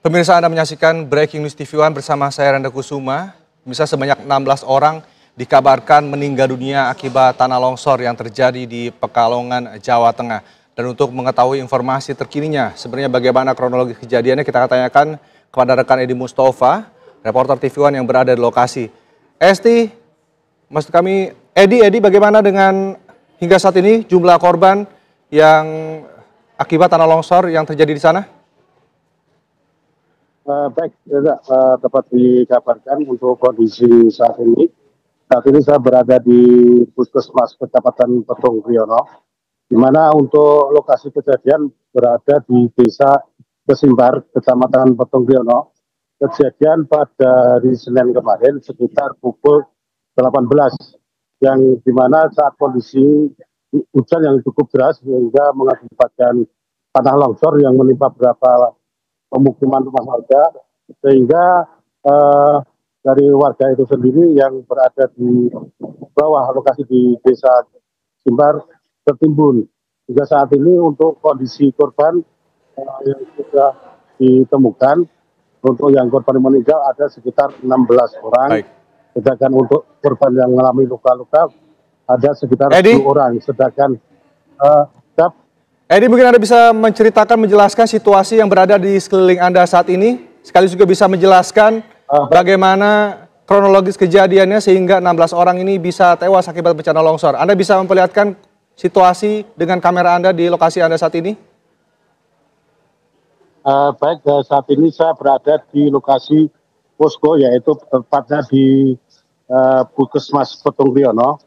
Pemirsa, Anda menyaksikan Breaking News TV One bersama saya Randa Kusuma. Bisa sebanyak 16 orang dikabarkan meninggal dunia akibat tanah longsor yang terjadi di Pekalongan, Jawa Tengah. Dan untuk mengetahui informasi terkininya, sebenarnya bagaimana kronologi kejadiannya, kita akan tanyakan kepada rekan Edi Mustafa, reporter TV One yang berada di lokasi. Esti, maksud kami, Edi, bagaimana dengan hingga saat ini jumlah korban yang akibat tanah longsor yang terjadi di sana? Baik, dapat dikabarkan untuk kondisi saat ini. Saat ini saya berada di Puskesmas Kecamatan Petung Kriono, di mana untuk lokasi kejadian berada di Desa Kesimbar, Kecamatan Petung Kriono. Kejadian pada hari Senin kemarin sekitar pukul 18, yang di mana saat kondisi hujan yang cukup deras sehingga mengakibatkan tanah longsor yang menimpa beberapa pemukiman rumah warga, sehingga dari warga itu sendiri yang berada di bawah lokasi di Desa Simbar tertimbun. Hingga saat ini untuk kondisi korban yang sudah ditemukan, untuk yang korban meninggal ada sekitar 16 orang. Baik. Sedangkan untuk korban yang mengalami luka-luka ada sekitar 10 orang. Sedangkan Edi, mungkin Anda bisa menceritakan, menjelaskan situasi yang berada di sekeliling Anda saat ini, sekaligus juga bisa menjelaskan bagaimana kronologis kejadiannya sehingga 16 orang ini bisa tewas akibat bencana longsor. Anda bisa memperlihatkan situasi dengan kamera Anda di lokasi Anda saat ini? Baik, saat ini saya berada di lokasi posko, yaitu tepatnya di Puskesmas Petung Kriono,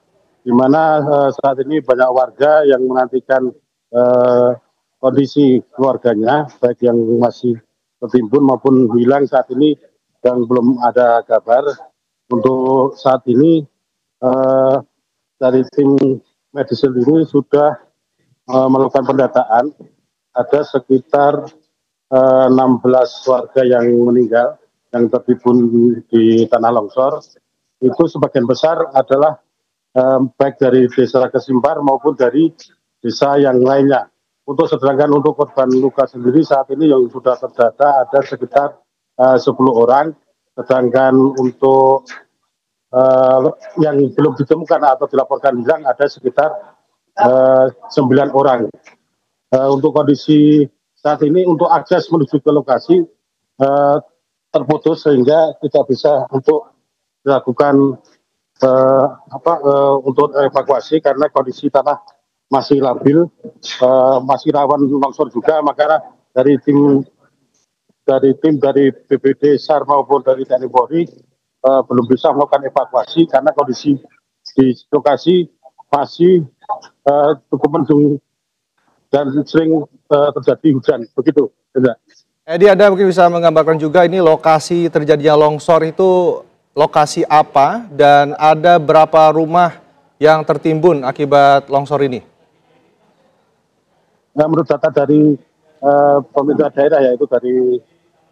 di mana saat ini banyak warga yang menantikan kondisi keluarganya, baik yang masih tertimbun maupun hilang saat ini yang belum ada kabar. Untuk saat ini dari tim medis sendiri sudah melakukan pendataan, ada sekitar 16 warga yang meninggal yang tertimbun di tanah longsor. Itu sebagian besar adalah baik dari Desa Kesimbar maupun dari desa yang lainnya. Sedangkan untuk korban luka sendiri saat ini yang sudah terdata ada sekitar 10 orang. Sedangkan untuk yang belum ditemukan atau dilaporkan hilang ada sekitar 9 orang. Untuk kondisi saat ini untuk akses menuju ke lokasi terputus sehingga tidak bisa untuk dilakukan untuk evakuasi karena kondisi tanah masih labil, masih rawan longsor juga. Maka dari tim dari BPD SAR maupun dari TNI Polri belum bisa melakukan evakuasi karena kondisi di lokasi masih cukup mendung dan sering terjadi hujan. Begitu. Edi, Anda mungkin bisa menggambarkan juga ini lokasi terjadinya longsor itu lokasi apa dan ada berapa rumah yang tertimbun akibat longsor ini? Nah, menurut data dari pemerintah daerah, yaitu dari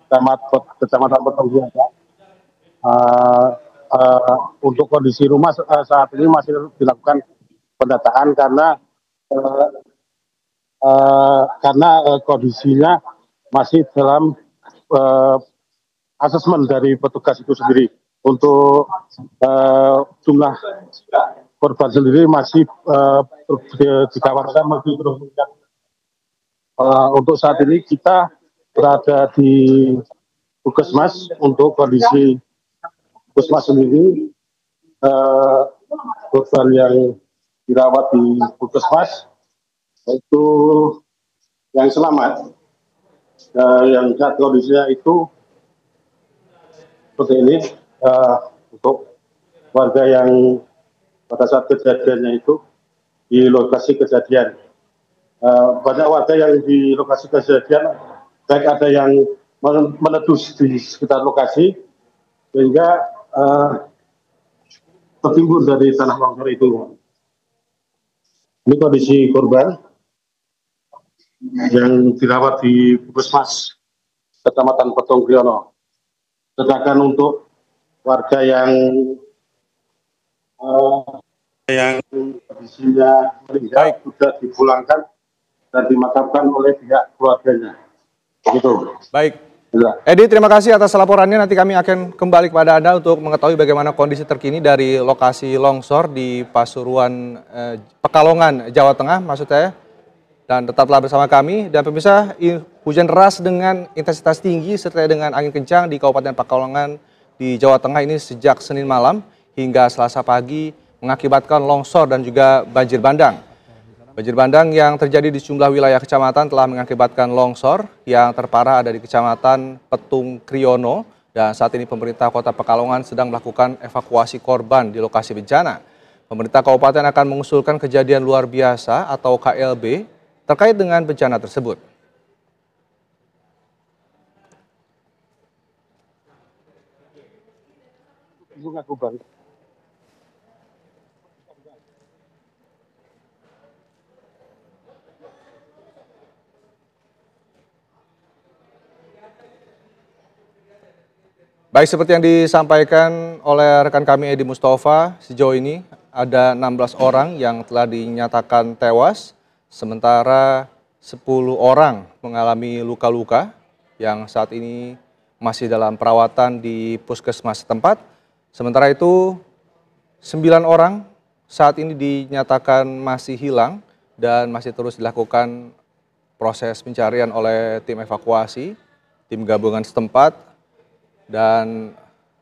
Kecamatan Petung Kriono, untuk kondisi rumah saat ini masih dilakukan pendataan karena kondisinya masih dalam asesmen dari petugas itu sendiri. Untuk jumlah korban sendiri masih dikabarkan masih terus meningkat. Untuk saat ini kita berada di Puskesmas. Untuk kondisi Puskesmas sendiri, korban yang dirawat di Puskesmas itu yang selamat, yang saat kondisinya itu seperti ini. Untuk warga yang pada saat kejadiannya itu di lokasi kejadian, banyak warga yang di lokasi kejadian, baik ada yang meletus di sekitar lokasi sehingga tertimbun dari tanah longsor itu. Ini kondisi korban yang dirawat di Puskesmas Kecamatan Petung Kriono. Sedangkan untuk warga yang kondisinya meninggal sudah dipulangkan dan dimakamkan oleh pihak keluarganya. Begitu. Baik. Ya. Edi, terima kasih atas laporannya. Nanti kami akan kembali kepada Anda untuk mengetahui bagaimana kondisi terkini dari lokasi longsor di Pasuruan, Pekalongan, Jawa Tengah maksud saya. Dan tetaplah bersama kami. Dan pemirsa, hujan deras dengan intensitas tinggi serta dengan angin kencang di Kabupaten Pekalongan di Jawa Tengah ini sejak Senin malam hingga Selasa pagi mengakibatkan longsor dan juga banjir bandang. Banjir bandang yang terjadi di sejumlah wilayah kecamatan telah mengakibatkan longsor yang terparah ada di Kecamatan Petung Kriono, dan saat ini pemerintah Kota Pekalongan sedang melakukan evakuasi korban di lokasi bencana. Pemerintah kabupaten akan mengusulkan kejadian luar biasa atau KLB terkait dengan bencana tersebut. Baik, seperti yang disampaikan oleh rekan kami Edi Mustafa, sejauh ini ada 16 orang yang telah dinyatakan tewas, sementara 10 orang mengalami luka-luka yang saat ini masih dalam perawatan di puskesmas setempat. Sementara itu 9 orang saat ini dinyatakan masih hilang dan masih terus dilakukan proses pencarian oleh tim evakuasi, tim gabungan setempat. Dan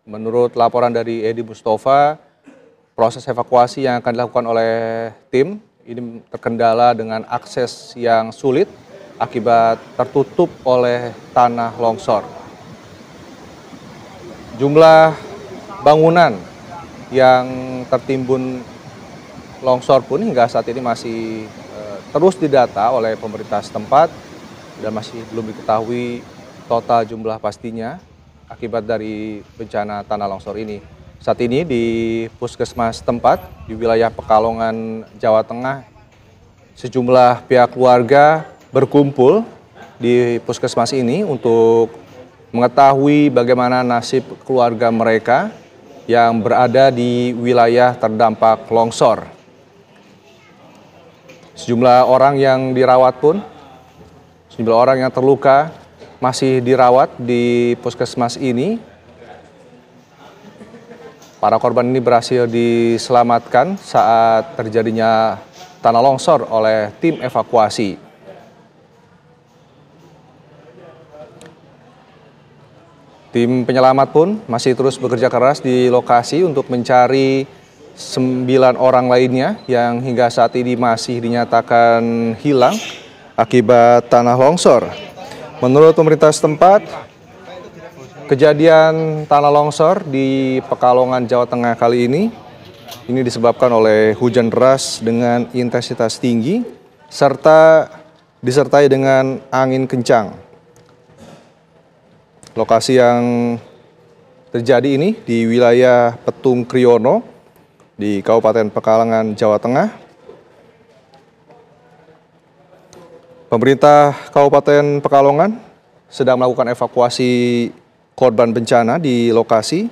menurut laporan dari Edi Mustafa, proses evakuasi yang akan dilakukan oleh tim ini terkendala dengan akses yang sulit akibat tertutup oleh tanah longsor. Jumlah bangunan yang tertimbun longsor pun hingga saat ini masih terus didata oleh pemerintah setempat dan masih belum diketahui total jumlah pastinya akibat dari bencana tanah longsor ini. Saat ini di puskesmas tempat di wilayah Pekalongan, Jawa Tengah, sejumlah pihak keluarga berkumpul di puskesmas ini untuk mengetahui bagaimana nasib keluarga mereka yang berada di wilayah terdampak longsor. Sejumlah orang yang dirawat pun, sejumlah orang yang terluka masih dirawat di puskesmas ini. Para korban ini berhasil diselamatkan saat terjadinya tanah longsor oleh tim evakuasi. Tim penyelamat pun masih terus bekerja keras di lokasi untuk mencari 9 orang lainnya yang hingga saat ini masih dinyatakan hilang akibat tanah longsor. Menurut pemerintah setempat, kejadian tanah longsor di Pekalongan, Jawa Tengah kali ini disebabkan oleh hujan deras dengan intensitas tinggi serta disertai dengan angin kencang. Lokasi yang terjadi ini di wilayah Petung Kriono di Kabupaten Pekalongan, Jawa Tengah. Pemerintah Kabupaten Pekalongan sedang melakukan evakuasi korban bencana di lokasi.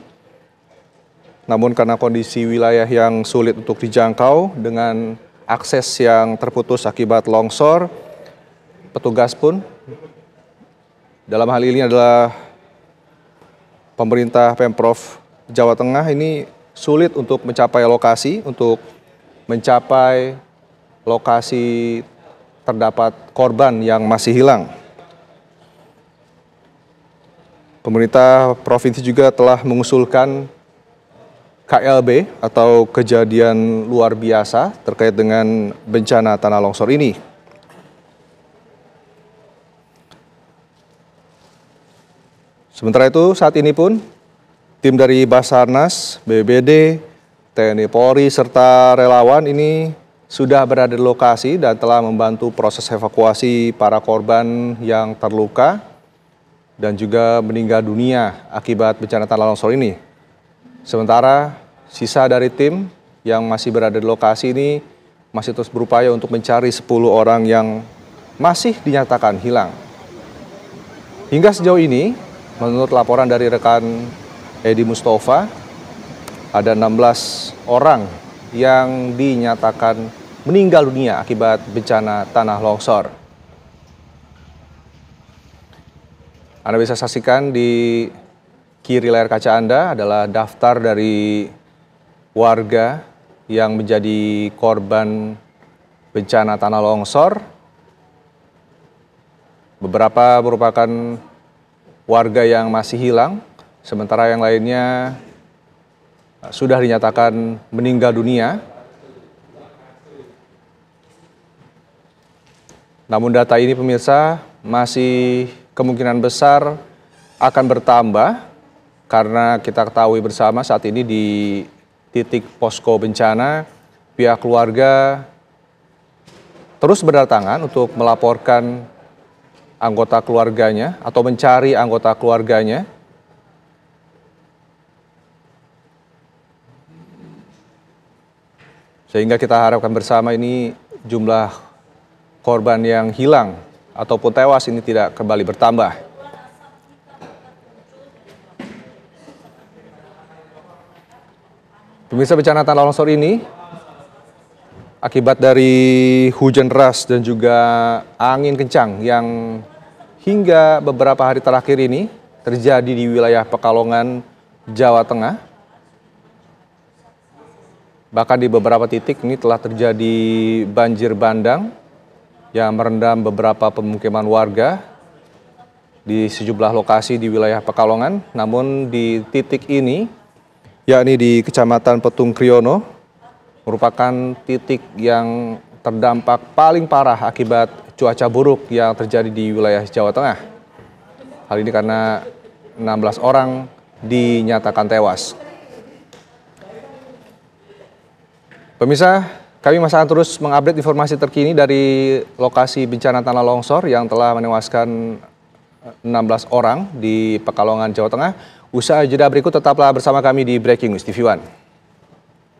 Namun karena kondisi wilayah yang sulit untuk dijangkau dengan akses yang terputus akibat longsor, petugas pun dalam hal ini adalah pemerintah Pemprov Jawa Tengah ini sulit untuk mencapai lokasi, terdapat korban yang masih hilang. Pemerintah provinsi juga telah mengusulkan KLB atau kejadian luar biasa terkait dengan bencana tanah longsor ini. Sementara itu saat ini pun tim dari Basarnas, BPBD, TNI Polri serta relawan ini sudah berada di lokasi dan telah membantu proses evakuasi para korban yang terluka dan juga meninggal dunia akibat bencana tanah longsor ini. Sementara sisa dari tim yang masih berada di lokasi ini masih terus berupaya untuk mencari 10 orang yang masih dinyatakan hilang. Hingga sejauh ini, menurut laporan dari rekan Edi Mustafa, ada 16 orang yang dinyatakan meninggal dunia akibat bencana tanah longsor. Anda bisa saksikan di kiri layar kaca Anda adalah daftar dari warga yang menjadi korban bencana tanah longsor. Beberapa merupakan warga yang masih hilang, sementara yang lainnya sudah dinyatakan meninggal dunia. Namun data ini pemirsa masih kemungkinan besar akan bertambah karena kita ketahui bersama saat ini di titik posko bencana pihak keluarga terus berdatangan untuk melaporkan anggota keluarganya atau mencari anggota keluarganya. Sehingga kita harapkan bersama ini jumlah korban yang hilang ataupun tewas ini tidak kembali bertambah. Pemirsa, bencana tanah longsor ini akibat dari hujan deras dan juga angin kencang yang hingga beberapa hari terakhir ini terjadi di wilayah Pekalongan, Jawa Tengah. Bahkan di beberapa titik ini telah terjadi banjir bandang yang merendam beberapa pemukiman warga di sejumlah lokasi di wilayah Pekalongan. Namun di titik ini, yakni di Kecamatan Petung Kriono, merupakan titik yang terdampak paling parah akibat cuaca buruk yang terjadi di wilayah Jawa Tengah. Hal ini karena 16 orang dinyatakan tewas. Pemirsa, kami masih akan terus mengupdate informasi terkini dari lokasi bencana tanah longsor yang telah menewaskan 16 orang di Pekalongan, Jawa Tengah. Usai jeda berikut tetaplah bersama kami di Breaking News TV One.